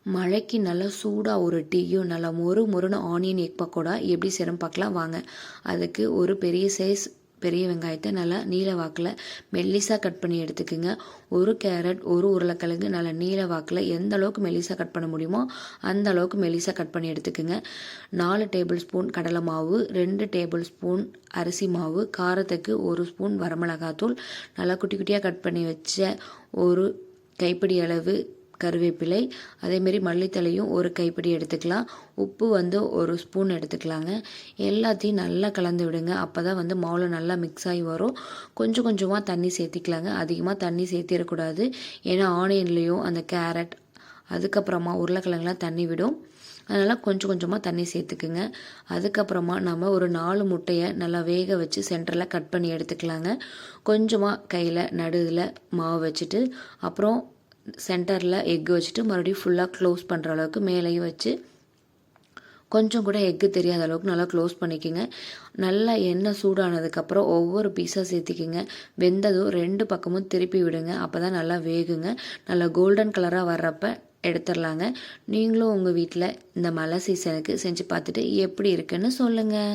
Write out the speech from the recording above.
மழைக்கு நல்லா சூடாக ஒரு டீயும் நல்லா மொறுன்னு ஆனியன் எக் பக்கோடா எப்படி செய்யணும் பார்க்கலாம் வாங்க. அதுக்கு ஒரு பெரிய சைஸ் பெரிய வெங்காயத்தை நல்லா நீல வாக்கில் மெல்லிசாக கட் பண்ணி எடுத்துக்குங்க. ஒரு கேரட், ஒரு உருளைக்கிழங்கு நல்லா நீல வாக்கில் எந்த அளவுக்கு மெல்லிசாக கட் பண்ண முடியுமோ அந்த அளவுக்கு மெல்லிசாக கட் பண்ணி எடுத்துக்குங்க. 4 டேபிள் ஸ்பூன் கடலை மாவு, 2 டேபிள் ஸ்பூன் அரிசி மாவு, காரத்துக்கு 1 ஸ்பூன் வரமிளகாத்தூள், நல்லா குட்டி குட்டியாக கட் பண்ணி வச்ச ஒரு கைப்பிடி அளவு கருவேப்பிலை, அதேமாரி மல்லித்தலையும் ஒரு கைப்பிடி எடுத்துக்கலாம். உப்பு 1 ஸ்பூன் எடுத்துக்கலாங்க. எல்லாத்தையும் நல்லா கலந்து விடுங்க. அப்போ தான் மாவில் நல்லா மிக்ஸ் ஆகி வரும். கொஞ்சம் கொஞ்சமாக தண்ணி சேர்த்திக்கலாங்க. அதிகமாக தண்ணி சேர்த்திடக்கூடாது. ஏன்னா ஆனியன்லேயும் அந்த கேரட் அதுக்கப்புறமா உருளைக்கிழங்குலாம் தண்ணி விடும். அதனால் கொஞ்சம் கொஞ்சமாக தண்ணி சேர்த்துக்குங்க. அதுக்கப்புறமா நம்ம ஒரு 4 முட்டையை நல்லா வேக வச்சு சென்டரில் கட் பண்ணி எடுத்துக்கலாங்க. கொஞ்சமாக கையில் நடுவில் மாவு வச்சுட்டு அப்புறம் சென்டரில் எக் வச்சுட்டு மறுபடியும் ஃபுல்லாக க்ளோஸ் பண்ணுற அளவுக்கு மேலேயும் வச்சு கொஞ்சம் கூட எக்கு தெரியாத அளவுக்கு நல்லா க்ளோஸ் பண்ணிக்கோங்க. நல்லா எண்ணெய் சூடானதுக்கப்புறம் ஒவ்வொரு பீஸாக சேர்த்திக்கிங்க. வெந்ததும் 2 பக்கமும் திருப்பி விடுங்க. அப்போ தான் நல்லா வேகுங்க. நல்லா கோல்டன் கலராக வர்றப்ப எடுத்துடலாங்க. நீங்களும் உங்கள் வீட்டில் இந்த மழை சீசனுக்கு செஞ்சு பார்த்துட்டு எப்படி இருக்குன்னு சொல்லுங்கள்.